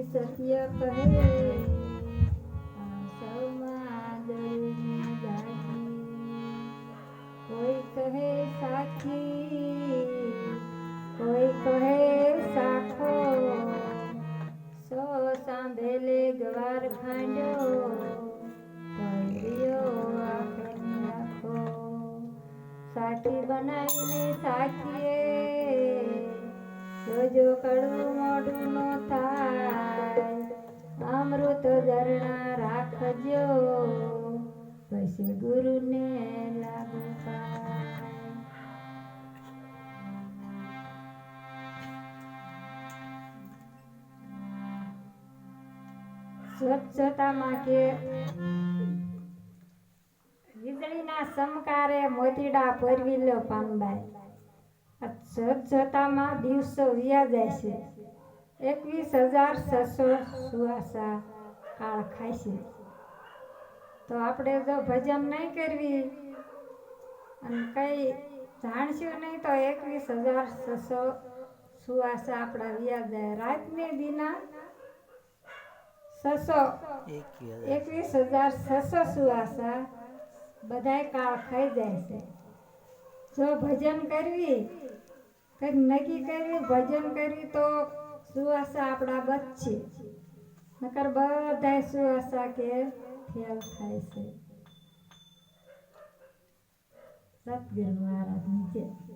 સત્ય કહે આ સૌમાં દળની દાગી કોઈ કહે સાખી કોઈ કહે સાખો સો સાંભેલે ગવાર ખાંડ્યો પડ્યો આંખની આંખો સાથી બનાવીને સાખીએ જોજો કડવું મોઢું નો થાય અમૃત ઝરણા રાખજો પછી ગુરુને લાગુ પાય સ્વચ્છતામાં કે વીજળીના સમકારે મોતીડા પરવીલો પાનબાઈ સ્વચ્છતામાં દિવસો વ્યા જાય છે 21,600 સુવાસા કાળ ખાય છે તો આપણે જો ભજન નહીં કરવી અને કઈ જાણશું નહીં તો 21,600 સુવાસા આપણા વ્યા જાય રાતને દિના 21,600 સુવાસા બધાય કાળ ખાઈ જાય છે જો ભજન કરવી કંઈક નક્કી કરવી ભજન કરવી તો સુવાસા આપણા બચશે નકર બધાય સુવાસા કે ફેલ થાય છે સદગુરુ મહારાજની જય